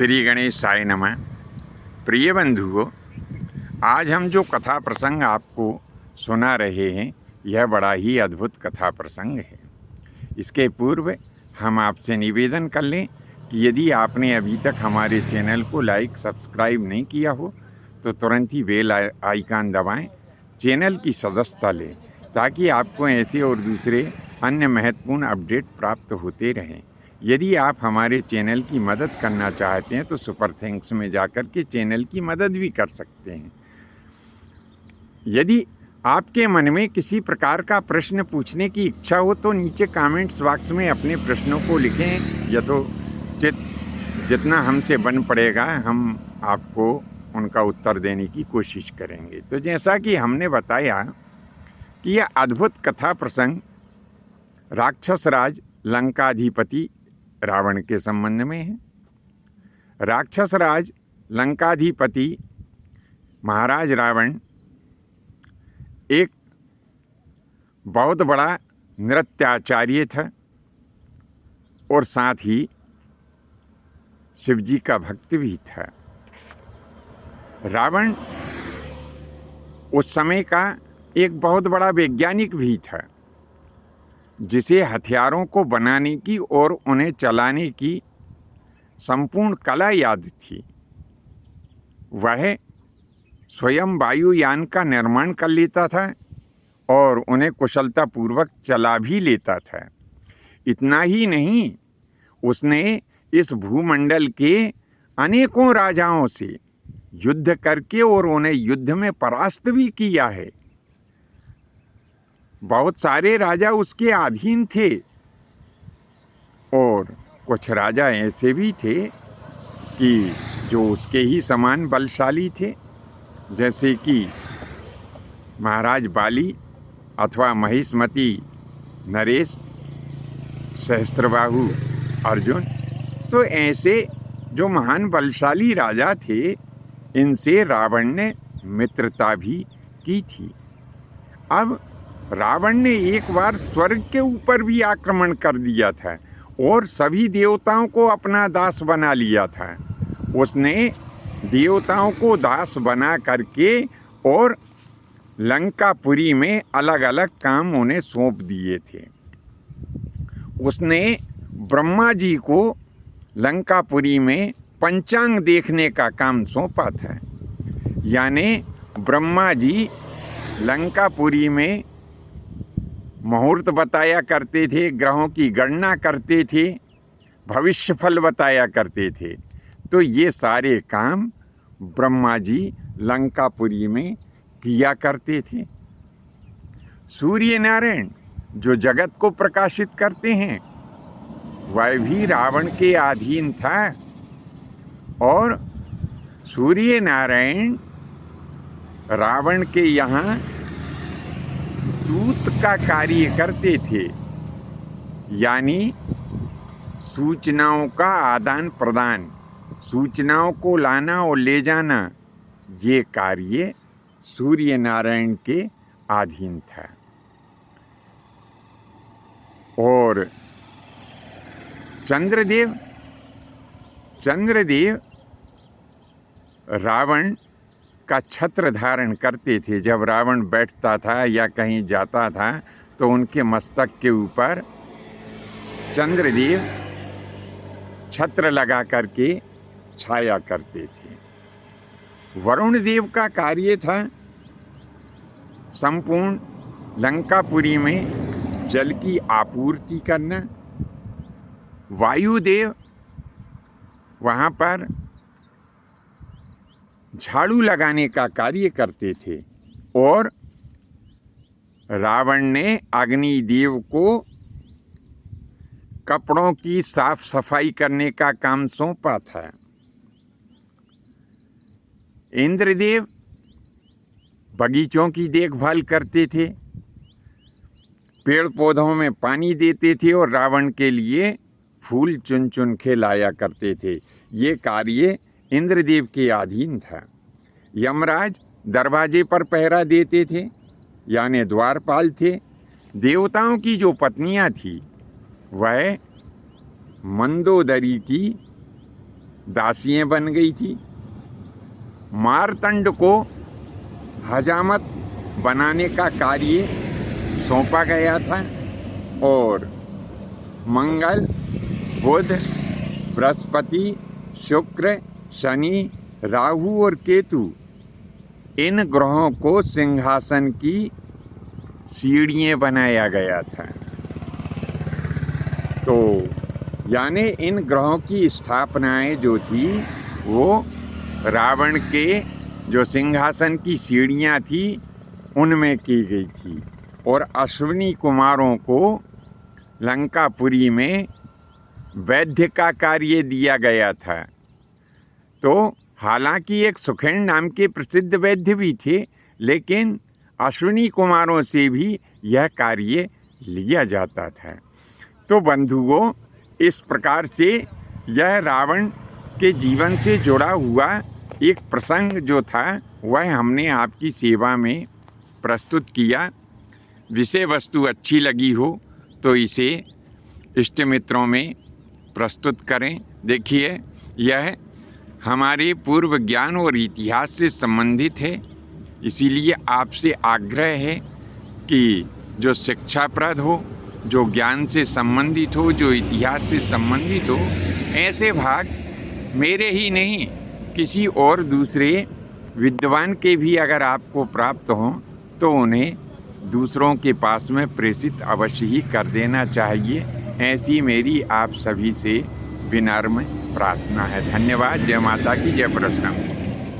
श्री गणेशाय नमः। प्रिय बंधुओं, आज हम जो कथा प्रसंग आपको सुना रहे हैं यह बड़ा ही अद्भुत कथा प्रसंग है। इसके पूर्व हम आपसे निवेदन कर लें कि यदि आपने अभी तक हमारे चैनल को लाइक सब्सक्राइब नहीं किया हो तो तुरंत ही बेल आइकन दबाएं, चैनल की सदस्यता लें ताकि आपको ऐसे और दूसरे अन्य महत्वपूर्ण अपडेट प्राप्त होते रहें। यदि आप हमारे चैनल की मदद करना चाहते हैं तो सुपर थैंक्स में जाकर के चैनल की मदद भी कर सकते हैं। यदि आपके मन में किसी प्रकार का प्रश्न पूछने की इच्छा हो तो नीचे कमेंट्स बॉक्स में अपने प्रश्नों को लिखें। यथोचित जितना हमसे बन पड़ेगा हम आपको उनका उत्तर देने की कोशिश करेंगे। तो जैसा कि हमने बताया कि यह अद्भुत कथा प्रसंग राक्षस राज लंकाधिपति रावण के संबंध में है। राक्षस राज लंकाधिपति महाराज रावण एक बहुत बड़ा नृत्याचार्य था और साथ ही शिवजी का भक्त भी था। रावण उस समय का एक बहुत बड़ा वैज्ञानिक भी था जिसे हथियारों को बनाने की और उन्हें चलाने की संपूर्ण कला याद थी। वह स्वयं वायुयान का निर्माण कर लेता था और उन्हें कुशलतापूर्वक चला भी लेता था। इतना ही नहीं, उसने इस भूमंडल के अनेकों राजाओं से युद्ध करके और उन्हें युद्ध में परास्त भी किया है। बहुत सारे राजा उसके अधीन थे और कुछ राजा ऐसे भी थे कि जो उसके ही समान बलशाली थे, जैसे कि महाराज बाली अथवा महिष्मती नरेश, सहस्त्रबाहु अर्जुन। तो ऐसे जो महान बलशाली राजा थे इनसे रावण ने मित्रता भी की थी। अब रावण ने एक बार स्वर्ग के ऊपर भी आक्रमण कर दिया था और सभी देवताओं को अपना दास बना लिया था। उसने देवताओं को दास बना करके और लंकापुरी में अलग अलग काम उन्हें सौंप दिए थे। उसने ब्रह्मा जी को लंकापुरी में पंचांग देखने का काम सौंपा था। यानी ब्रह्मा जी लंकापुरी में मुहूर्त बताया करते थे, ग्रहों की गणना करते थे, भविष्यफल बताया करते थे। तो ये सारे काम ब्रह्मा जी लंकापुरी में किया करते थे। सूर्य नारायण जो जगत को प्रकाशित करते हैं वह भी रावण के अधीन था और सूर्य नारायण रावण के यहाँ दूत का कार्य करते थे, यानी सूचनाओं का आदान प्रदान, सूचनाओं को लाना और ले जाना, ये कार्य सूर्य नारायण के अधीन था। और चंद्रदेव रावण का छत्र धारण करते थे। जब रावण बैठता था या कहीं जाता था तो उनके मस्तक के ऊपर चंद्रदेव छत्र लगा करके छाया करते थे। वरुण देव का कार्य था संपूर्ण लंकापुरी में जल की आपूर्ति करना। वायुदेव वहाँ पर झाड़ू लगाने का कार्य करते थे और रावण ने अग्निदेव को कपड़ों की साफ सफाई करने का काम सौंपा था। इंद्रदेव बगीचों की देखभाल करते थे, पेड़ पौधों में पानी देते थे और रावण के लिए फूल चुन चुन के लाया करते थे। ये कार्य इंद्रदेव के अधीन था। यमराज दरवाजे पर पहरा देते थे, यानी द्वारपाल थे। देवताओं की जो पत्नियां थी वह मंदोदरी की दासियां बन गई थी। मारतंड को हजामत बनाने का कार्य सौंपा गया था और मंगल, बुध, बृहस्पति, शुक्र, शनि, राहु और केतु, इन ग्रहों को सिंहासन की सीढ़ियाँ बनाया गया था। तो यानी इन ग्रहों की स्थापनाएं जो थी वो रावण के जो सिंहासन की सीढ़ियाँ थी उनमें की गई थी और अश्विनी कुमारों को लंकापुरी में वैद्य का कार्य दिया गया था। तो हालांकि एक सुखेन नाम के प्रसिद्ध वैद्य भी थे, लेकिन अश्विनी कुमारों से भी यह कार्य लिया जाता था। तो बंधुओं, इस प्रकार से यह रावण के जीवन से जुड़ा हुआ एक प्रसंग जो था वह हमने आपकी सेवा में प्रस्तुत किया। विषय वस्तु अच्छी लगी हो तो इसे इष्ट मित्रों में प्रस्तुत करें। देखिए, यह हमारे पूर्व ज्ञान और इतिहास से संबंधित है, इसीलिए आपसे आग्रह है कि जो शिक्षाप्रद हो, जो ज्ञान से संबंधित हो, जो इतिहास से संबंधित हो, ऐसे भाग मेरे ही नहीं किसी और दूसरे विद्वान के भी अगर आपको प्राप्त हों तो उन्हें दूसरों के पास में प्रेषित अवश्य ही कर देना चाहिए। ऐसी मेरी आप सभी से विनम्र प्रार्थना है। धन्यवाद। जय माता की, जय परशुराम।